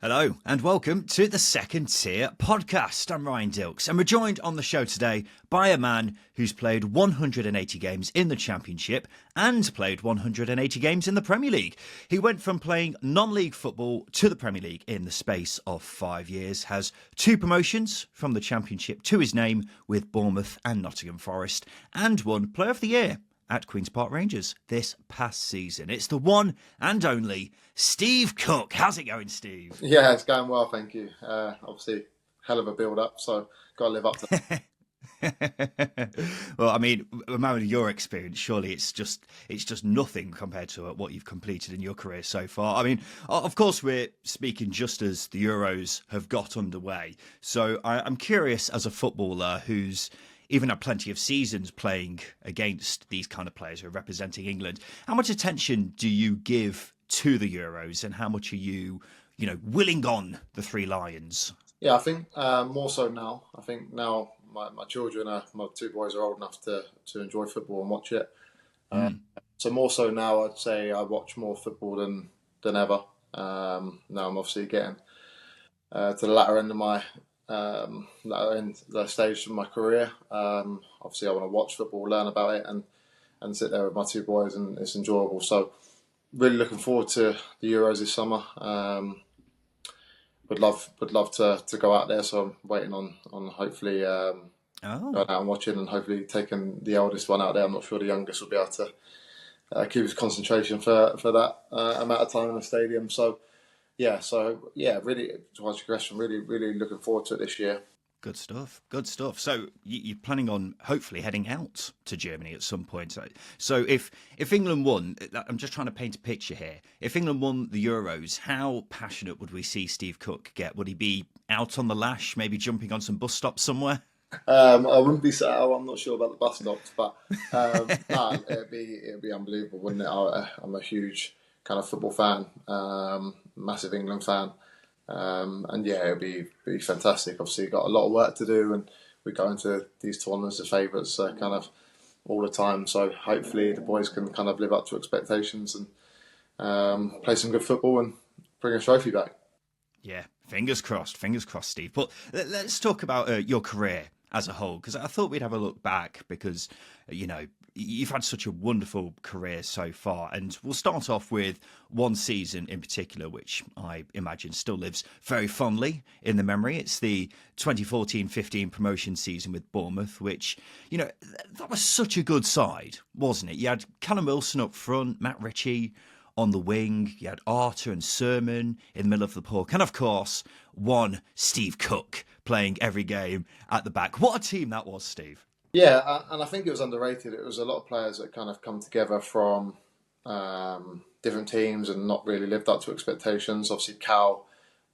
Hello and welcome to the Second Tier Podcast. I'm Ryan Dilks and we're joined on the show today by a man who's played 180 games in the Championship and played 180 games in the Premier League. He went from playing non-league football to the Premier League in the space of 5 years, has 2 promotions from the Championship to his name with Bournemouth and Nottingham Forest, and won Player of the Year at Queen's Park Rangers this past season. It's the one and only Steve Cook. How's it going, Steve? Yeah, it's going well, thank you. Obviously, hell of a build-up, so got to live up to that. Well, I mean, a man with your experience, surely it's just nothing compared to what you've completed in your career so far. I mean, of course, we're speaking just as the Euros have got underway. So I'm curious, as a footballer who's even had plenty of seasons playing against these kind of players who are representing England, how much attention do you give to the Euros and how much are you willing on the Three Lions? Yeah, I think more so now. I think now my children, my 2 boys are old enough to enjoy football and watch it. So more so now, I'd say I watch more football than ever. Now I'm obviously getting to the latter end of my the stage of my career. Obviously, I want to watch football, learn about it, and sit there with my 2 boys, and it's enjoyable. So, really looking forward to the Euros this summer. Would love to go out there. So I'm waiting on hopefully going out and watching, and hopefully taking the eldest one out there. I'm not sure the youngest will be able to keep his concentration for that amount of time in the stadium. So really, to answer your question, really looking forward to it this year. Good stuff. So you're planning on hopefully heading out to Germany at some point. So if England won, I'm just trying to paint a picture here. If England won the Euros, how passionate would we see Steve Cook get? Would he be out on the lash, maybe jumping on some bus stops somewhere? I wouldn't be so. I'm not sure about the bus stops, but it'd be unbelievable, wouldn't it? I'm a huge kind of football fan, massive England fan. And yeah, it'll be fantastic. Obviously, got a lot of work to do, and we go into these tournaments as favourites kind of all the time. So hopefully, the boys can kind of live up to expectations and play some good football and bring a trophy back. Yeah, fingers crossed, Steve. But let's talk about your career as a whole, because I thought we'd have a look back because, you've had such a wonderful career so far. And we'll start off with one season in particular, which I imagine still lives very fondly in the memory. It's the 2014-15 promotion season with Bournemouth, which, that was such a good side, wasn't it? You had Callum Wilson up front, Matt Ritchie on the wing, you had Arter and Sermon in the middle of the park, and of course, one Steve Cook playing every game at the back. What a team that was, Steve. Yeah, and I think it was underrated. It was a lot of players that kind of come together from different teams and not really lived up to expectations. Obviously, Cal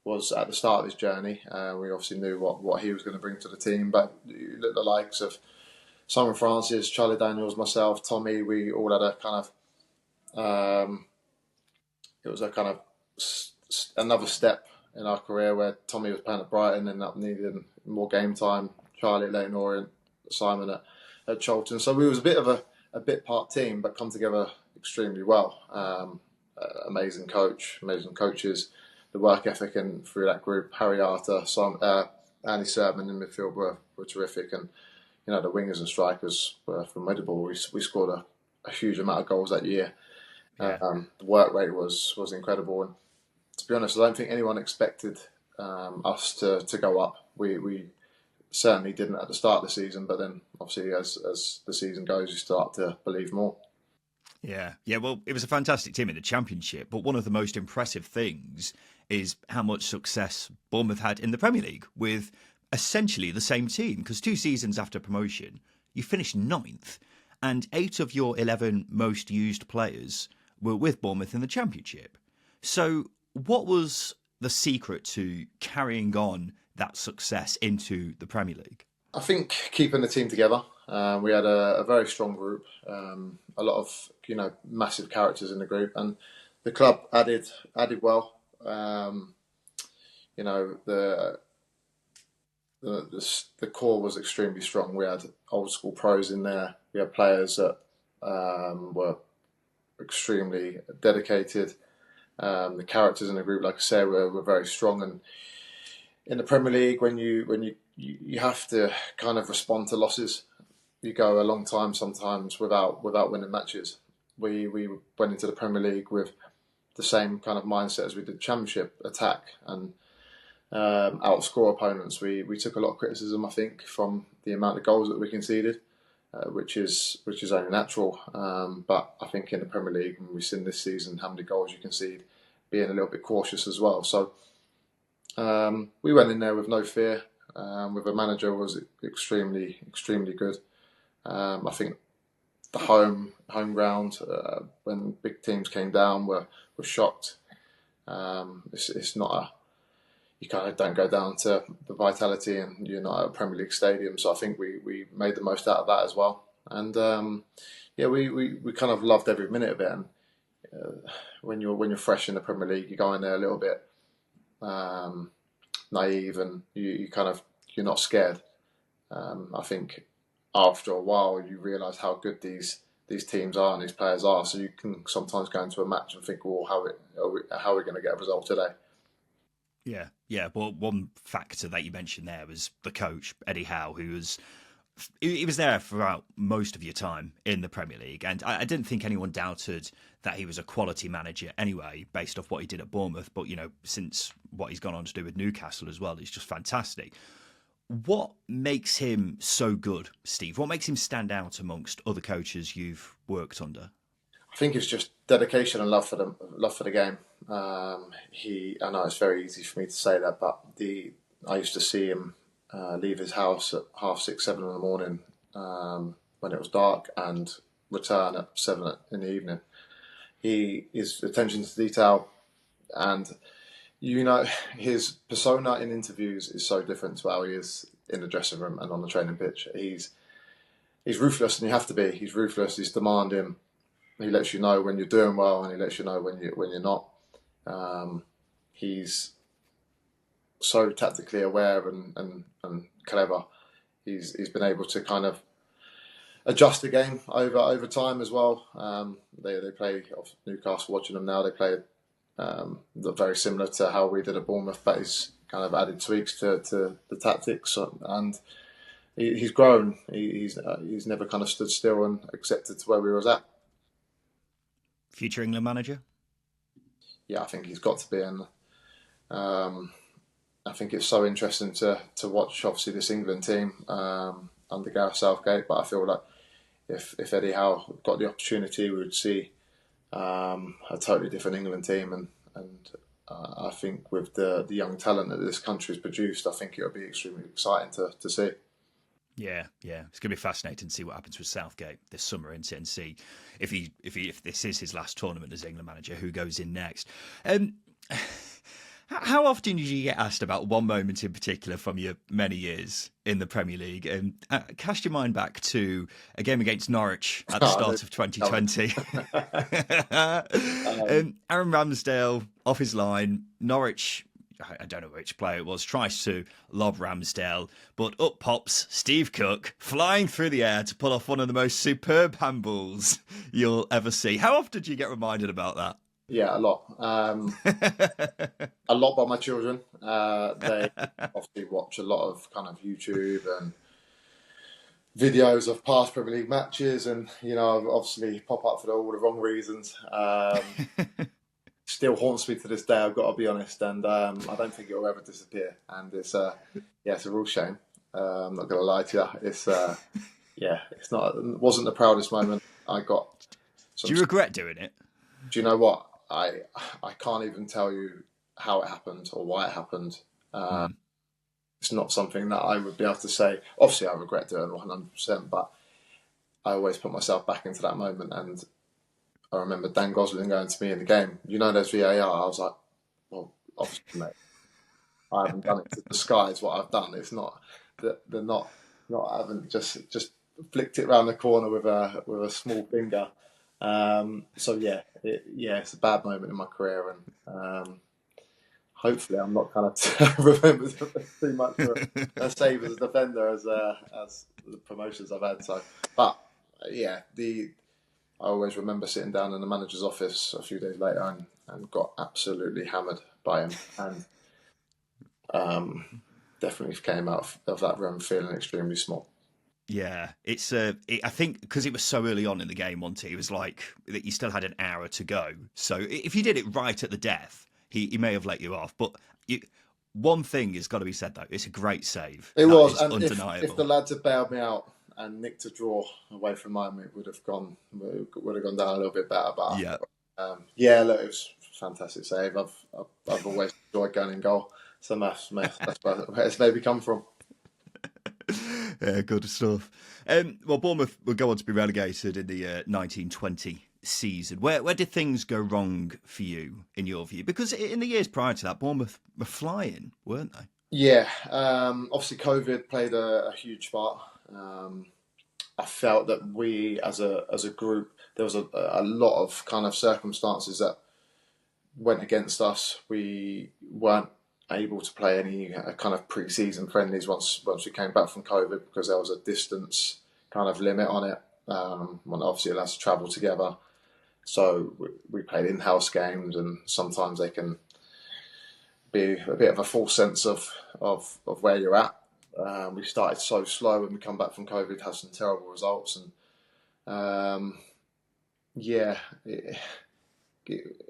was at the start of his journey. We obviously knew what he was going to bring to the team, but the likes of Simon Francis, Charlie Daniels, myself, Tommy, we all had a kind of it was a kind of another step in our career where Tommy was playing at Brighton, ended up needing more game time. Charlie at Leyton Orient, Simon at Charlton. So we was a bit of a bit part team, but come together extremely well. Amazing coach, amazing coaches. The work ethic and through that group, Harry Arter, Andy Sermon in midfield were terrific, and the wingers and strikers were formidable. We scored a huge amount of goals that year. Yeah. The work rate was incredible, and to be honest, I don't think anyone expected us to go up. We certainly didn't at the start of the season, but then obviously as the season goes, you start to believe more. Yeah. Well, it was a fantastic team in the Championship, but one of the most impressive things is how much success Bournemouth had in the Premier League with essentially the same team. Because 2 seasons after promotion, you finished 9th, and 8 of your 11 most used players were with Bournemouth in the Championship. So, what was the secret to carrying on that success into the Premier League? I think keeping the team together. We had a very strong group, a lot of massive characters in the group, and the club added well. The core was extremely strong. We had old school pros in there. We had players that were extremely dedicated, The characters in the group, like I said, were very strong. And in the Premier League, when you have to kind of respond to losses, you go a long time sometimes without winning matches. We went into the Premier League with the same kind of mindset as we did Championship, attack and outscore opponents. We took a lot of criticism, I think, from the amount of goals that we conceded, which is only natural. But I think in the Premier League, when we've seen this season how many goals you concede, being a little bit cautious as well. So we went in there with no fear. With a manager who was extremely good. I think the home ground when big teams came down were shocked. It's not a, you kind of don't go down to the Vitality and you're not at a Premier League stadium. So I think we made the most out of that as well. And we kind of loved every minute of it. And when you're fresh in the Premier League, you go in there a little bit naive and you're not scared. I think after a while you realise how good these teams are and these players are. So you can sometimes go into a match and think, well, how are we going to get a result today? Yeah. Well, one factor that you mentioned there was the coach, Eddie Howe, he was there throughout most of your time in the Premier League. And I didn't think anyone doubted that he was a quality manager anyway, based off what he did at Bournemouth. But, since what he's gone on to do with Newcastle as well, he's just fantastic. What makes him so good, Steve? What makes him stand out amongst other coaches you've worked under? I think it's just dedication and love for the game. I know it's very easy for me to say that, but I used to see him leave his house at 6:30, 7 in the morning when it was dark and return at 7 in the evening. His attention to detail and his persona in interviews is so different to how he is in the dressing room and on the training pitch. He's ruthless, and you have to be. He's ruthless. He's demanding. He lets you know when you're doing well, and he lets you know when you're not. He's so tactically aware and clever. He's been able to kind of adjust the game over time as well. They play Newcastle. Watching them now, they play very similar to how we did at Bournemouth, but he's kind of added tweaks to the tactics, and he's grown. He's never kind of stood still and accepted to where we was at. Future England manager? Yeah, I think he's got to be, and I think it's so interesting to watch. Obviously, this England team under Gareth Southgate, but I feel like if Eddie Howe got the opportunity, we would see a totally different England team, and I think with the young talent that this country has produced, I think it'll be extremely exciting to see. Yeah, it's going to be fascinating to see what happens with Southgate this summer and see if this is his last tournament as England manager, who goes in next. How often did you get asked about one moment in particular from your many years in the Premier League? And cast your mind back to a game against Norwich at the start of 2020. Aaron Ramsdale off his line. Norwich, I don't know which player it was, tries to lob Ramsdale, but up pops Steve Cook, flying through the air to pull off one of the most superb handballs you'll ever see. How often do you get reminded about that? Yeah, a lot. A lot by my children. They obviously watch a lot of kind of YouTube and videos of past Premier League matches, and obviously pop up for all the wrong reasons. Still haunts me to this day, I've got to be honest, and I don't think it will ever disappear. And it's a real shame. I'm not going to lie to you. It's it wasn't the proudest moment I got. Do you regret doing it? Do you know what? I can't even tell you how it happened or why it happened. It's not something that I would be able to say. Obviously, I regret doing 100%, but I always put myself back into that moment. And I remember Dan Gosling going to me in the game, there's VAR. I was like, well, obviously, mate, I haven't done it to disguise what I've done. It's not that they're not. I haven't just flicked it around the corner with a small finger. It's a bad moment in my career, and hopefully I'm not kind of remembered too much for a save as a defender as the promotions I've had. So, but I always remember sitting down in the manager's office a few days later, and got absolutely hammered by him, and definitely came out of that run feeling extremely small. Yeah, I think because it was so early on in the game, Monty, it was like that you still had an hour to go. So if you did it right at the death, he may have let you off. But one thing has got to be said, though. It's a great save. It That was, is and undeniable. if the lads had bailed me out and nicked a draw away from mine, it would have gone down a little bit better. But Yeah. look, it was a fantastic save. I've always enjoyed going in goal, so that's where it's maybe come from. Yeah, good stuff. Well, Bournemouth will go on to be relegated in the 1920 season. Where did things go wrong for you, in your view? Because in the years prior to that, Bournemouth were flying, weren't they? Yeah, obviously COVID played a huge part. I felt that we, as a group, there was a lot of kind of circumstances that went against us. We weren't able to play any kind of pre-season friendlies once we came back from COVID because there was a distance kind of limit on it. When obviously it has to travel together, so we played in-house games, and sometimes they can be a bit of a false sense of where you're at. We started so slow when we come back from COVID, had some terrible results, and it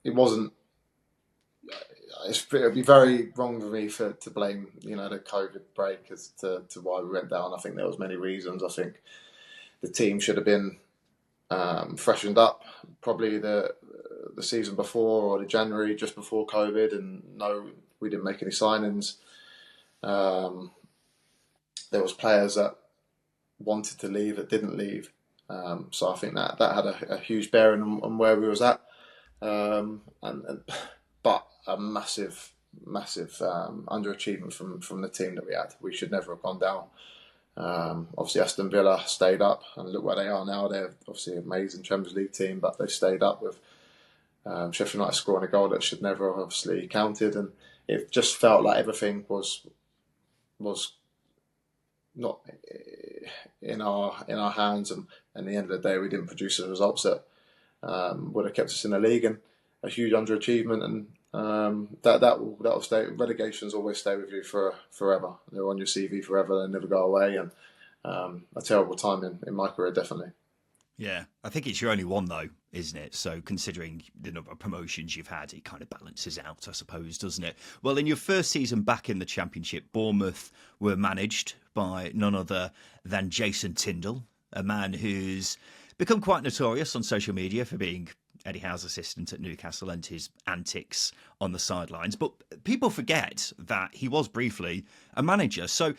wasn't. It'd be very wrong for me to blame the COVID break as to why we went down. I think there was many reasons. I think the team should have been freshened up, probably the season before or the January just before COVID, and no, we didn't make any signings. There was players that wanted to leave that didn't leave, so I think that had a huge bearing on where we was at, but a massive underachievement from the team that we had. We should never have gone down. Obviously Aston Villa stayed up, and look where they are now. They're obviously an amazing Champions League team, but they stayed up with Sheffield United scoring a goal that should never have obviously counted, and it just felt like everything was not in our hands, and at the end of the day we didn't produce the results that would have kept us in the league, and a huge underachievement, and that will stay. Relegations always stay with you forever. They're on your CV forever. They never go away, and a terrible time in my career, definitely. Yeah, I think it's your only one though, isn't it? So considering the number of promotions you've had, it kind of balances out, I suppose, doesn't it? Well, in your first season back in the Championship, Bournemouth were managed by none other than Jason Tindall, a man who's become quite notorious on social media for being Eddie Howe's assistant at Newcastle and his antics on the sidelines. But people forget that he was briefly a manager. So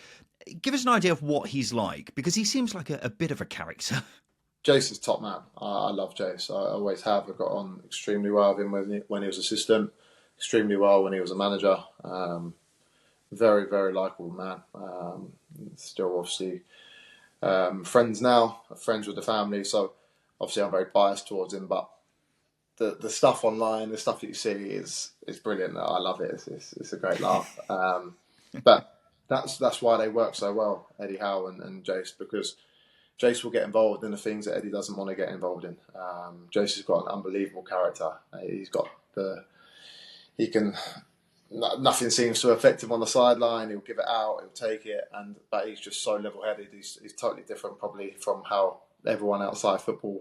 give us an idea of what he's like, because he seems like a bit of a character. Jace is top man. I love Jace. I always have. I got on extremely well with him when he was assistant, extremely well when he was a manager. Very, very likeable man. Still obviously friends now, friends with the family. So obviously I'm very biased towards him, but the stuff online, the stuff that you see is brilliant. I love it. It's a great laugh. But that's why they work so well, Eddie Howe and Jace, because Jace will get involved in the things that Eddie doesn't want to get involved in. Jace has got an unbelievable character. Nothing seems to affect him on the sideline. He'll give it out, he'll take it, but he's just so level-headed. He's totally different probably from how everyone outside football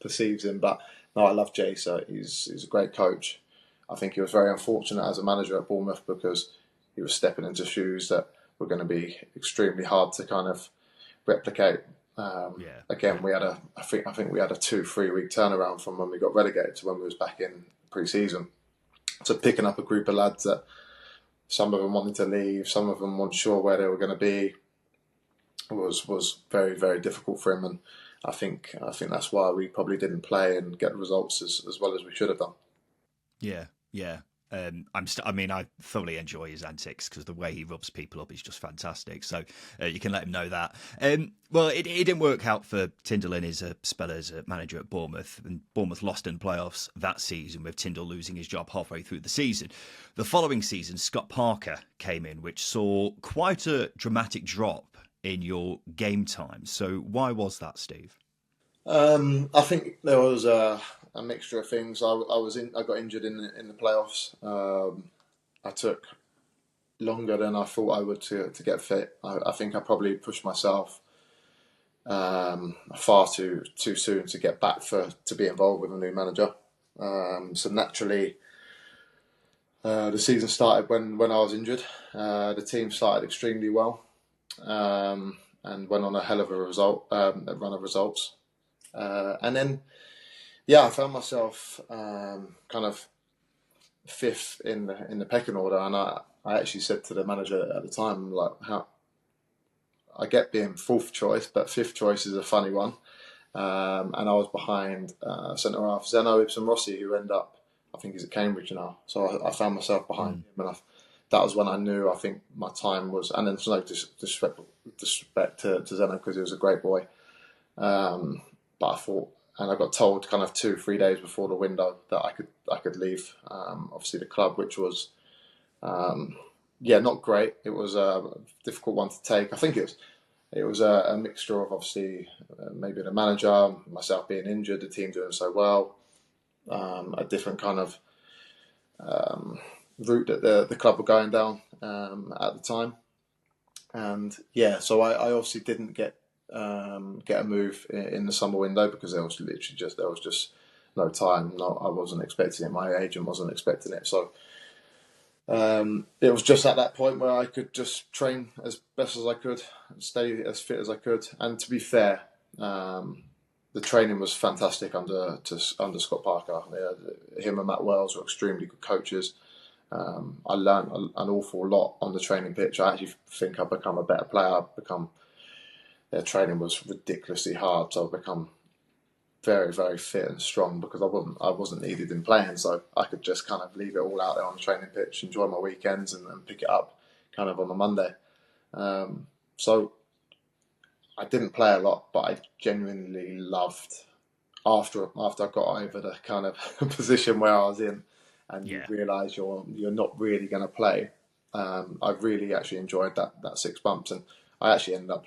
perceives him. But no, I love Jace. He's a great coach. I think he was very unfortunate as a manager at Bournemouth because he was stepping into shoes that were going to be extremely hard to kind of replicate. Again, I think we had a 2-3 week turnaround from when we got relegated to when we was back in pre-season. So picking up a group of lads that some of them wanted to leave, some of them weren't sure where they were going to be, was very, very difficult for him. And I think that's why we probably didn't play and get the results as well as we should have done. Yeah. I thoroughly enjoy his antics because the way he rubs people up is just fantastic. So you can let him know that. Well, it didn't work out for Tindall in his spell as a manager at Bournemouth, and Bournemouth lost in playoffs that season, with Tindall losing his job halfway through the season. The following season, Scott Parker came in, which saw quite a dramatic drop in your game time. So why was that, Steve? I think there was a a mixture of things. I got injured in the playoffs. I took longer than I thought I would to get fit. I think I probably pushed myself far too soon to get back to be involved with a new manager. So naturally, the season started when I was injured. The team started extremely well, and went on a hell of a run of results. And then, I found myself kind of fifth in the pecking order, and I actually said to the manager at the time, like, how I get being fourth choice, but fifth choice is a funny one. And I was behind centre half Zeno Ibsen Rossi, who ended up, I think he's at Cambridge now. So I found myself behind him, and that was when I knew, I think my time was. And then there's no disrespect to Zeno, because he was a great boy. But I thought, and I got told kind of 2-3 days before the window that I could leave. Obviously the club, which was not great. It was a difficult one to take. I think it was a mixture of, obviously, maybe the manager, myself being injured, the team doing so well, a different kind of route that the club were going down at the time. And so I obviously didn't get a move in the summer window, because there was just no time. No, I wasn't expecting it. My agent wasn't expecting it. So it was just at that point where I could just train as best as I could, stay as fit as I could. And to be fair, the training was fantastic under Scott Parker. Him and Matt Wells were extremely good coaches. I learned an awful lot on the training pitch. I actually think I've become a better player. Their training was ridiculously hard, so I've become very, very fit and strong, because I wasn't needed in playing, so I could just kind of leave it all out there on the training pitch, enjoy my weekends, and pick it up kind of on a Monday. So I didn't play a lot, but I genuinely loved, after I got over the kind of position where I was in, and you realise you're not really going to play. I really actually enjoyed that 6 months, and I actually ended up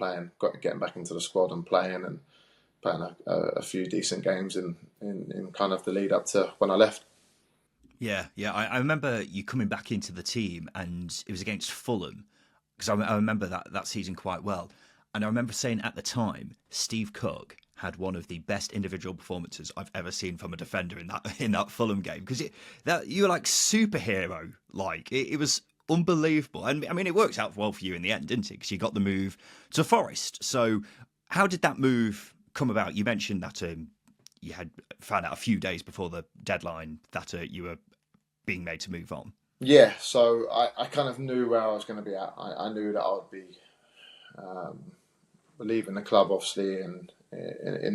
getting back into the squad and playing a few decent games in kind of the lead up to when I left. Yeah. I remember you coming back into the team, and it was against Fulham, because I remember that season quite well. And I remember saying at the time, Steve Cook had one of the best individual performances I've ever seen from a defender in that Fulham game, because you were like superhero, like it was unbelievable. And I mean, it worked out well for you in the end, didn't it? Because you got the move to Forest. So how did that move come about? You mentioned that you had found out a few days before the deadline that you were being made to move on. Yeah, so I kind of knew where I was going to be at. I knew that I would be leaving the club, obviously, in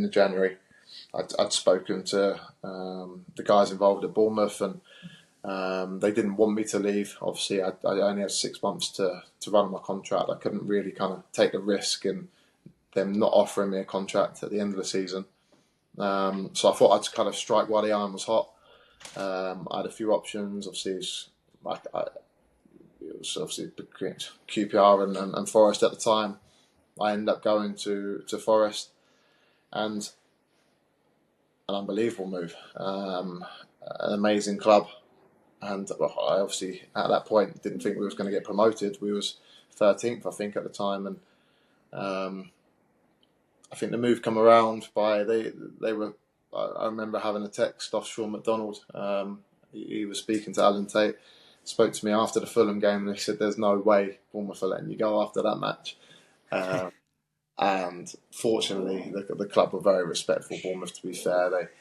the January. I'd spoken to the guys involved at Bournemouth, and they didn't want me to leave. Obviously, I only had 6 months to run my contract. I couldn't really kind of take the risk in them not offering me a contract at the end of the season. So I thought I'd kind of strike while the iron was hot. I had a few options. Obviously, it was obviously between QPR and Forest at the time. I ended up going to Forest, and an unbelievable move, an amazing club, and I obviously at that point didn't think we was going to get promoted. We was 13th, I think, at the time, and I think the move come around by they were. I remember having a text off Sean McDonald. He was speaking to Alan Tate. Spoke to me after the Fulham game, and he said, "There's no way Bournemouth are letting you go after that match." And fortunately, the club were very respectful. Bournemouth, to be fair,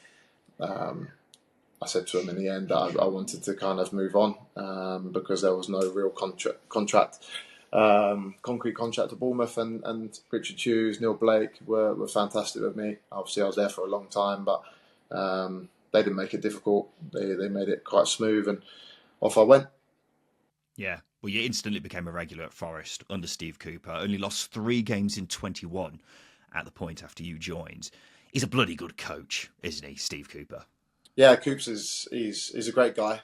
I said to him in the end that I wanted to kind of move on because there was no real concrete contract to Bournemouth, and Richard Hughes, Neil Blake were fantastic with me. Obviously, I was there for a long time, but they didn't make it difficult. They made it quite smooth, and off I went. Yeah, well, you instantly became a regular at Forest under Steve Cooper. Only lost 3 games in 21 at the point after you joined. He's a bloody good coach, isn't he, Steve Cooper? Yeah, Coops he's a great guy.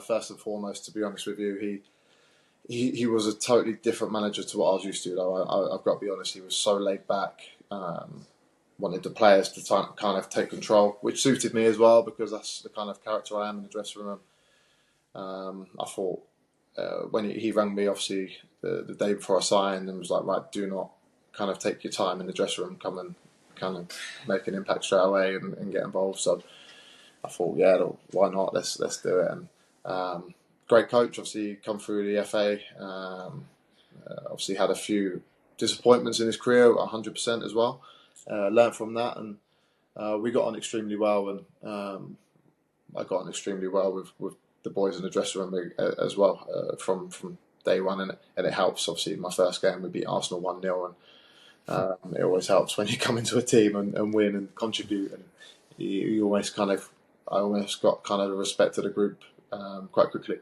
First and foremost, to be honest with you, he was a totally different manager to what I was used to. Though I've got to be honest, he was so laid back. wanted the players to kind of take control, which suited me as well because that's the kind of character I am in the dressing room. I thought when he rang me, obviously the day before I signed, and was like, right, do not kind of take your time in the dressing room, come and kind of make an impact straight away and get involved. So I thought, yeah, why not? Let's do it. And great coach, obviously come through the FA. Obviously had a few disappointments in his career, 100% as well. Learned from that, and we got on extremely well. And I got on extremely well with the boys in the dressing room as well from day one, and it helps. Obviously, my first game we beat Arsenal 1-0, and it always helps when you come into a team and win and contribute. And you almost I almost got kind of the respect of the group quite quickly.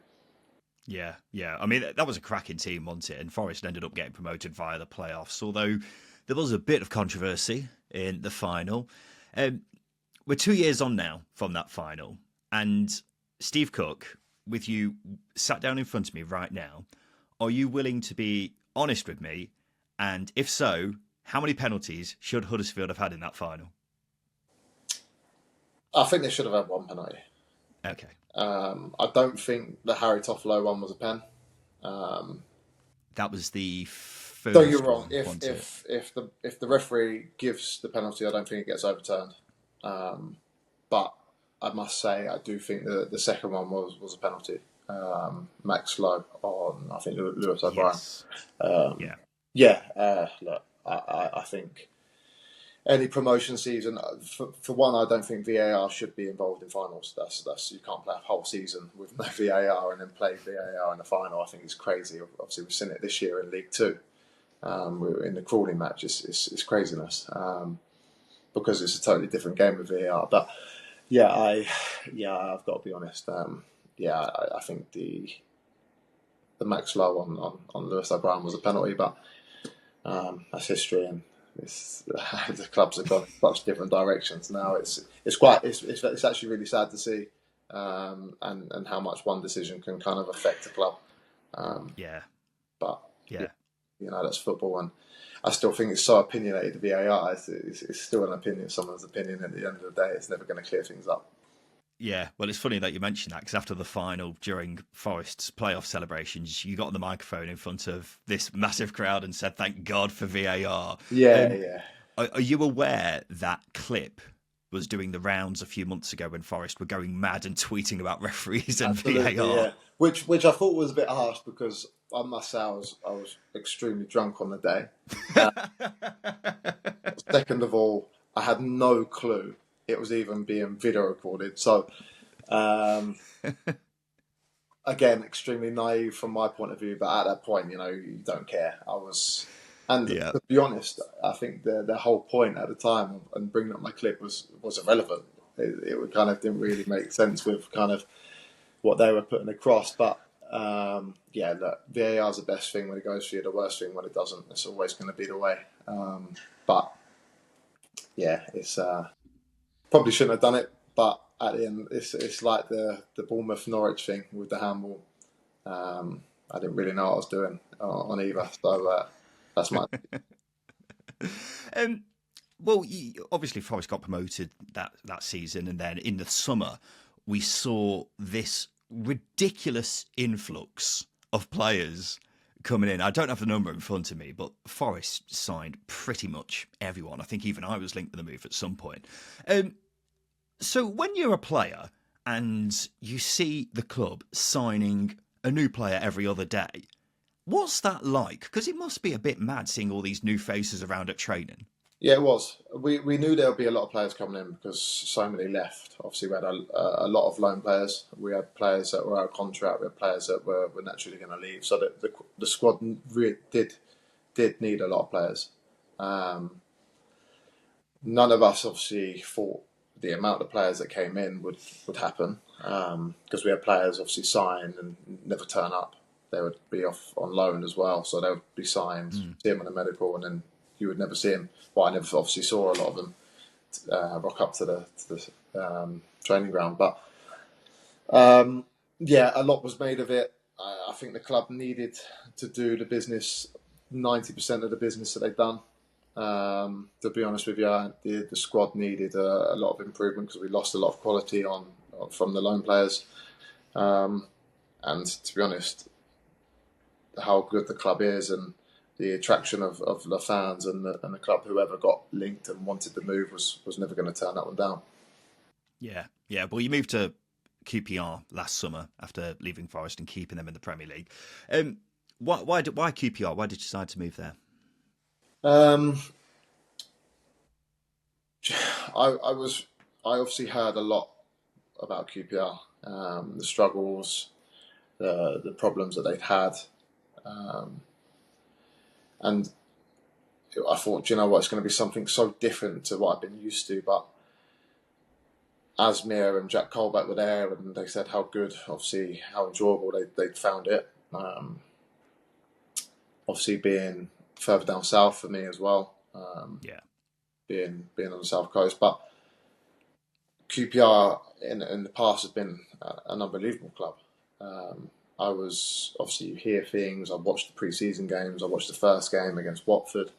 Yeah. I mean, that was a cracking team, wasn't it? And Forest ended up getting promoted via the playoffs, although there was a bit of controversy in the final. We're 2 years on now from that final, and Steve Cook, with you sat down in front of me right now, are you willing to be honest with me? And if so, how many penalties should Huddersfield have had in that final? I think they should have had one penalty. Okay. I don't think the Harry Toffolo one was a pen. That was the first. Don't get wrong. If the referee gives the penalty, I don't think it gets overturned. But I must say, I do think the second one was a penalty. Max Lowe on, I think, Lewis O'Brien. Yes. Look, I think any promotion season, for one, I don't think VAR should be involved in finals. That's you can't play a whole season with no VAR and then play VAR in the final. I think it's crazy. Obviously, we've seen it this year in League Two. We're in the crawling match. It's craziness because it's a totally different game with VAR. But I've got to be honest. I think the Max Lowe on Lewis O'Brien was a penalty, but that's history, and the clubs have gone such different directions now. It's actually really sad to see, and how much one decision can kind of affect a club. But that's football, and I still think it's so opinionated. The VAR it's still an opinion, someone's opinion. At the end of the day, it's never going to clear things up. Yeah, well, it's funny that you mentioned that, because after the final, during Forest's playoff celebrations, you got on the microphone in front of this massive crowd and said, "Thank God for VAR." Yeah. Are you aware that clip was doing the rounds a few months ago when Forest were going mad and tweeting about referees and Absolutely, VAR? yeah. Which I thought was a bit harsh, because I must say I was extremely drunk on the day. Second of all, I had no clue it was even being video recorded. So, again, extremely naive from my point of view. But at that point, you don't care. To be honest, I think the whole point at the time and bringing up my clip was irrelevant. It kind of didn't really make sense with kind of what they were putting across. But look, VAR is the best thing when it goes for you, the worst thing when it doesn't. It's always going to be the way. It's probably shouldn't have done it. But at the end, it's like the Bournemouth Norwich thing with the handball. I didn't really know what I was doing on either. So that's my. Well, obviously Forest got promoted that season, and then in the summer we saw this ridiculous influx of players coming in. I don't have the number in front of me, but Forest signed pretty much everyone. I think even I was linked to the move at some point. So when you're a player and you see the club signing a new player every other day, what's that like? Because it must be a bit mad seeing all these new faces around at training. Yeah, it was. We knew there would be a lot of players coming in because so many left. Obviously, we had a lot of loan players. We had players that were out of contract. We had players that were naturally going to leave. So the squad really did need a lot of players. None of us obviously thought the amount of players that came in would happen, because we had players obviously signed and never turn up. They would be off on loan as well, so they would be signed, see them on a medical, and then you would never see them. Well, I never obviously saw a lot of them rock up to the training ground, but a lot was made of it. I think the club needed to do the business, 90% of the business that they've done. To be honest with you, the squad needed a lot of improvement because we lost a lot of quality from the loan players. And to be honest, how good the club is and the attraction of the fans and the club, whoever got linked and wanted to move was never going to turn that one down. Yeah, yeah. Well, you moved to QPR last summer after leaving Forest and keeping them in the Premier League. Why QPR? Why did you decide to move there? Um, I obviously heard a lot about QPR, the struggles, the problems that they'd had, and I thought, you know what, it's going to be something so different to what I've been used to. But Asmir and Jack Colback were there, and they said how good, obviously, how enjoyable they'd found it. Obviously, being further down south for me as well. Being on the south coast, but QPR in the past has been an unbelievable club. I was obviously, you hear things. I watched the pre-season games. I watched the first game against Watford.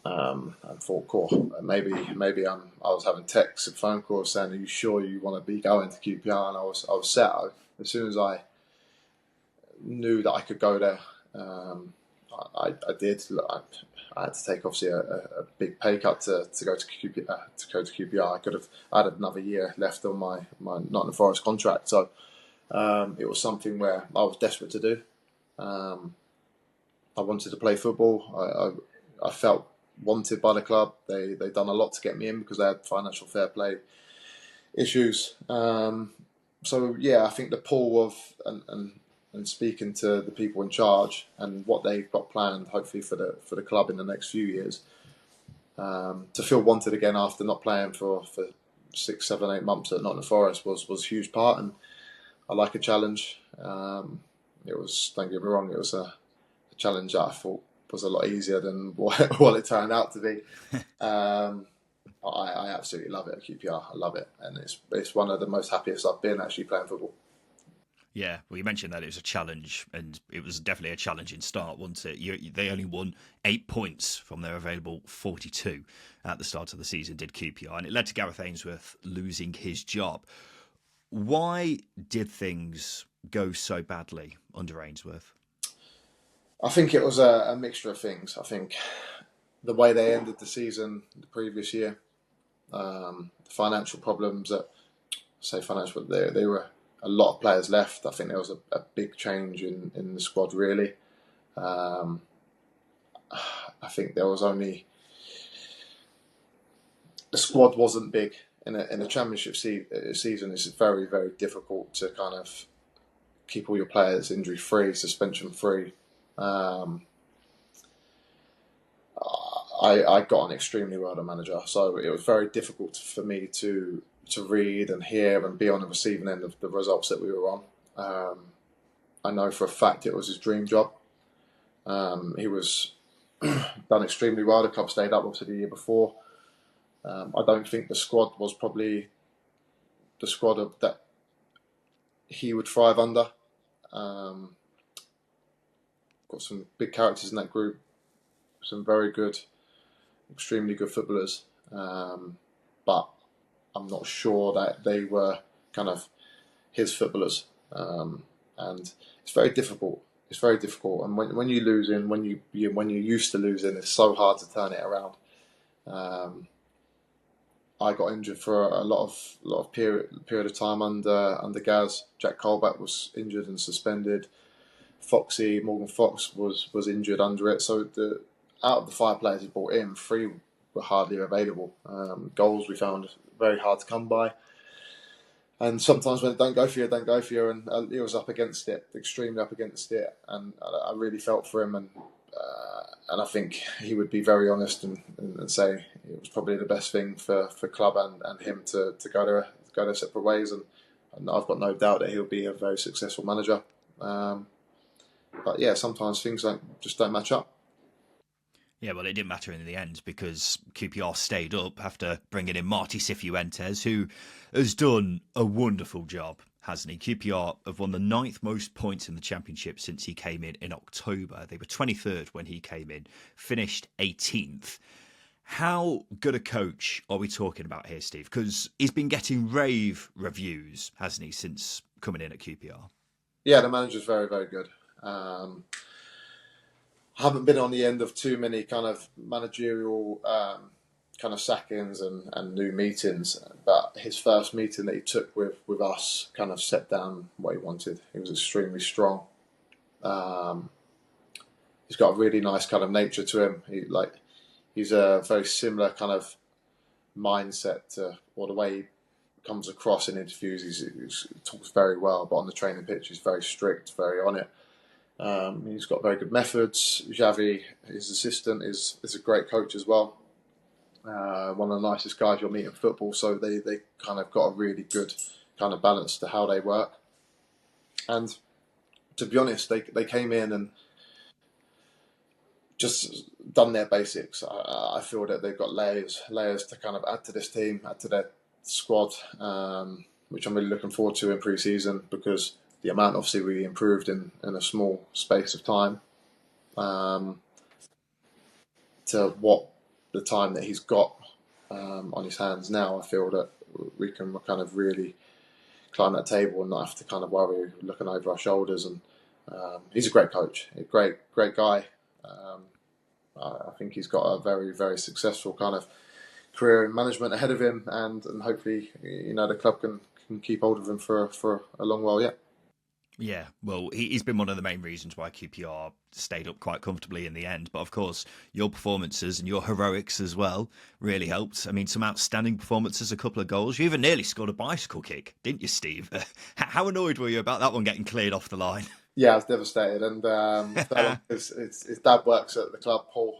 And thought, cool, maybe I was having texts and phone calls saying, "Are you sure you want to be going to QPR?" And I was set. As soon as I knew that I could go there, I did. I had to take obviously a big pay cut to go to QPR. I had another year left on my Nottingham Forest contract, so it was something where I was desperate to do. I wanted to play football. I felt wanted by the club. They done a lot to get me in because they had financial fair play issues. So yeah, I think the pull of and speaking to the people in charge and what they've got planned, hopefully for the club in the next few years, to feel wanted again after not playing for 6, 7, 8 months at Nottingham Forest was a huge part, and I like a challenge. It was, don't get me wrong, it was a challenge that I thought was a lot easier than what it turned out to be. I absolutely love it at QPR. I love it, and it's one of the most happiest I've been actually playing football. Yeah, well, you mentioned that it was a challenge, and it was definitely a challenging start, wasn't it? They only won 8 points from their available 42 at the start of the season, did QPR, and it led to Gareth Ainsworth losing his job. Why did things go so badly under Ainsworth? I think it was a mixture of things. I think the way they ended the season the previous year, the financial problems they were a lot of players left. I think there was a big change in the squad, really. I think there was only... The squad wasn't big. In a championship season, it's very, very difficult to kind of keep all your players injury-free, suspension-free. I got on extremely well, the manager, so it was very difficult for me to read and hear and be on the receiving end of the results that we were on. I know for a fact it was his dream job. He was done extremely well. The club stayed up obviously the year before. I don't think the squad was probably the squad that he would thrive under. Got some big characters in that group, some very good, extremely good footballers, but I'm not sure that they were kind of his footballers, and it's very difficult. It's very difficult, and when you lose in, when you're used to losing, it's so hard to turn it around. I got injured for a lot of period of time under Gaz. Jack Colback was injured and suspended. Morgan Fox was injured under it. So out of the 5 players he brought in, 3 were hardly available. Goals we found very hard to come by. And sometimes when it don't go for you, it don't go for you. And he was up against it, extremely up against it. And I really felt for him. And I think he would be very honest and say it was probably the best thing for club and him to go their separate ways. And I've got no doubt that he'll be a very successful manager. But yeah, sometimes things just don't match up. Yeah, well, it didn't matter in the end because QPR stayed up after bringing in Martí Cifuentes, who has done a wonderful job, hasn't he? QPR have won the 9th most points in the Championship since he came in October. They were 23rd when he came in, finished 18th. How good a coach are we talking about here, Steve? Because he's been getting rave reviews, hasn't he, since coming in at QPR? Yeah, the manager's very, very good. Haven't been on the end of too many kind of managerial kind of sackings and new meetings, but his first meeting that he took with us kind of set down what he wanted. He was extremely strong. He's got a really nice kind of nature to him. He's a very similar kind of mindset to, or the way he comes across in interviews. He talks very well, but on the training pitch he's very strict, very on it. He's got very good methods. Xavi, his assistant, is a great coach as well. One of the nicest guys you'll meet in football. So they kind of got a really good kind of balance to how they work. And to be honest, they came in and just done their basics. I feel that they've got layers to kind of add to this team, add to their squad, which I'm really looking forward to in pre-season, because the amount obviously really improved in a small space of time to what the time that he's got on his hands now. I feel that we can kind of really climb that table and not have to kind of worry looking over our shoulders. And he's a great coach, a great guy. I think he's got a very, very successful kind of career in management ahead of him, and hopefully, the club can keep hold of him for a long while yet. Yeah, well, he's been one of the main reasons why QPR stayed up quite comfortably in the end. But of course, your performances and your heroics as well really helped. I mean, some outstanding performances, a couple of goals. You even nearly scored a bicycle kick, didn't you, Steve? How annoyed were you about that one getting cleared off the line? Yeah, I was devastated, and his dad works at the club, Paul.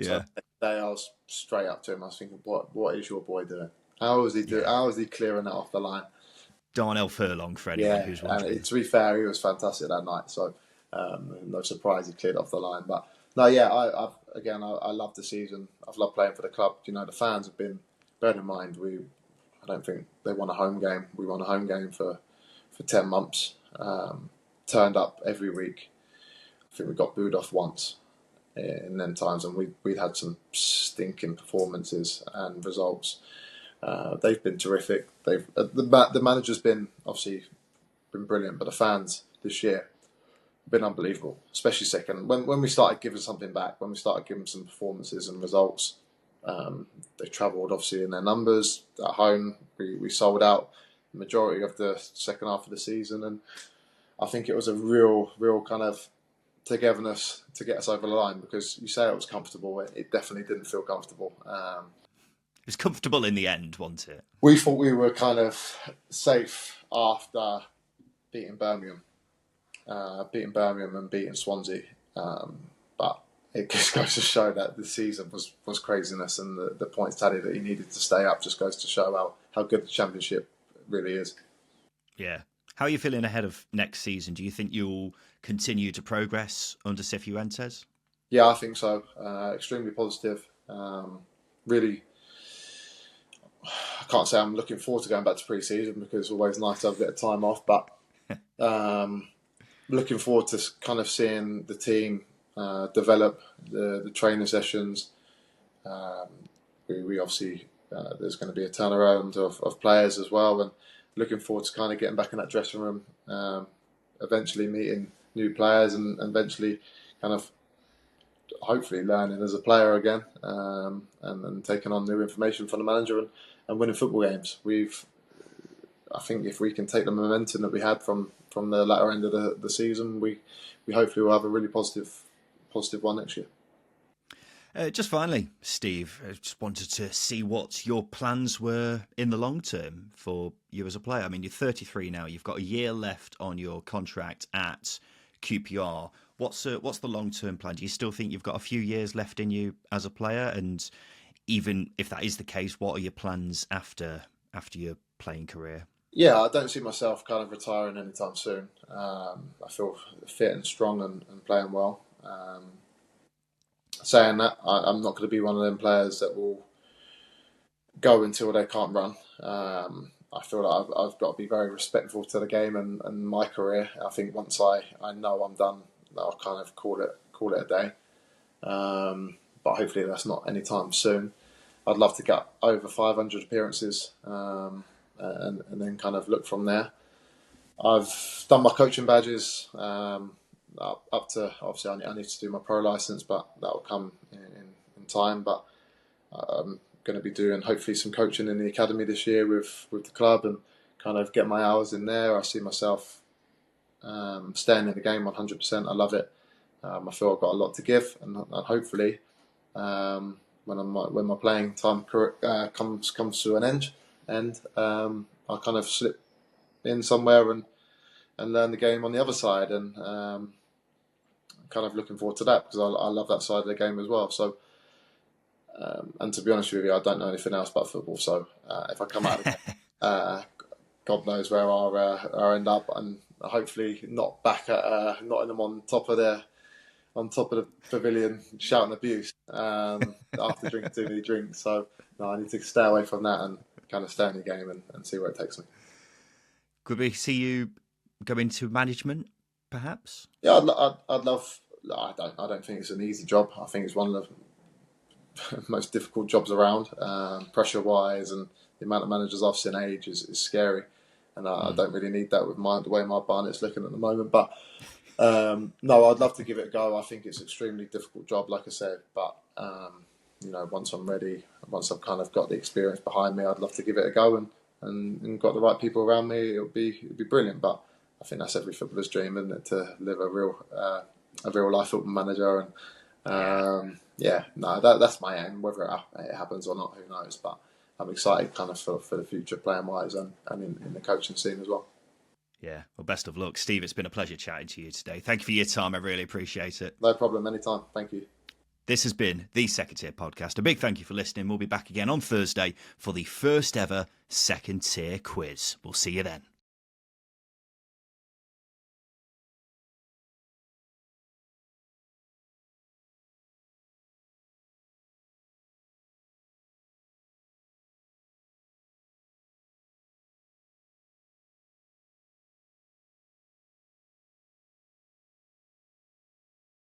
So that day I was straight up to him. I was thinking, "What is your boy doing? How is he doing? How is he clearing that off the line?" Darnell Furlong for anyone who's watching. And to be fair, he was fantastic that night. So no surprise he cleared off the line. But no, yeah, I love the season. I've loved playing for the club. The fans have been. Bear in mind, I don't think they won a home game. We won a home game for 10 months. Turned up every week. I think we got booed off once in them times, and we'd had some stinking performances and results. They've been terrific. The manager's been obviously been brilliant, but the fans this year have been unbelievable. Especially second, when we started giving something back, when we started giving some performances and results, they travelled obviously in their numbers at home. We sold out the majority of the second half of the season, and I think it was a real kind of togetherness to get us over the line, because you say it was comfortable. It definitely didn't feel comfortable. It was comfortable in the end, wasn't it? We thought we were kind of safe after beating Birmingham and beating Swansea. But it just goes to show that the season was craziness, and the points tally that he needed to stay up just goes to show how good the Championship really is. Yeah. How are you feeling ahead of next season? Do you think you'll continue to progress under Cifuentes? Yeah, I think so. Extremely positive. Really, I can't say I'm looking forward to going back to pre-season, because it's always nice to have a bit of time off. But looking forward to kind of seeing the team develop, the training sessions. We obviously there's going to be a turnaround of players as well, and looking forward to kind of getting back in that dressing room, eventually meeting new players, and eventually kind of hopefully learning as a player again, and taking on new information from the manager and winning football games. I think if we can take the momentum that we had from the latter end of the season, we hopefully will have a really positive one next year. Just finally, Steve, I just wanted to see what your plans were in the long term for you as a player. I mean, you're 33 now. You've got a year left on your contract at QPR. What's the long-term plan? Do you still think you've got a few years left in you as a player? And even if that is the case, what are your plans after your playing career? Yeah, I don't see myself kind of retiring anytime soon. I feel fit and strong and playing well. Saying that, I'm not going to be one of them players that will go until they can't run. I feel like I've got to be very respectful to the game and my career. I think once I know I'm done, I'll kind of call it a day. But hopefully that's not anytime soon. I'd love to get over 500 appearances and then kind of look from there. I've done my coaching badges up to, obviously I need to do my pro license, but that will come in time. But I'm going to be doing hopefully some coaching in the academy this year with the club and kind of get my hours in there. I see myself staying in the game 100%. I love it. I feel I've got a lot to give, and hopefully when my playing time comes to an end, I'll kind of slip in somewhere and learn the game on the other side, and kind of looking forward to that because I love that side of the game as well. So, and to be honest with you, I don't know anything else but football. So if I come out of it, God knows where I'll end up, and hopefully not back at Nottingham on top of the pavilion shouting abuse after drinking too many drinks. So no, I need to stay away from that and kind of stay in the game and see where it takes me. Could we see you go into management, perhaps? Yeah, I'd love. I don't think it's an easy job. I think it's one of the most difficult jobs around, pressure-wise, and the amount of managers I've seen age is scary. And I don't really need that with the way my Barnet's looking at the moment. But no, I'd love to give it a go. I think it's an extremely difficult job, like I said. But once I'm ready, once I've kind of got the experience behind me, I'd love to give it a go and got the right people around me. It'll be brilliant. But I think that's every footballer's dream, isn't it, to live a real life football manager. And that's my aim. Whether it happens or not, who knows? But I'm excited kind of for the future, playing wise and in the coaching scene as well. Yeah, well, best of luck, Steve. It's been a pleasure chatting to you today. Thank you for your time. I really appreciate it. No problem. Anytime. Thank you. This has been the Second Tier Podcast. A big thank you for listening. We'll be back again on Thursday for the first ever Second Tier quiz. We'll see you then.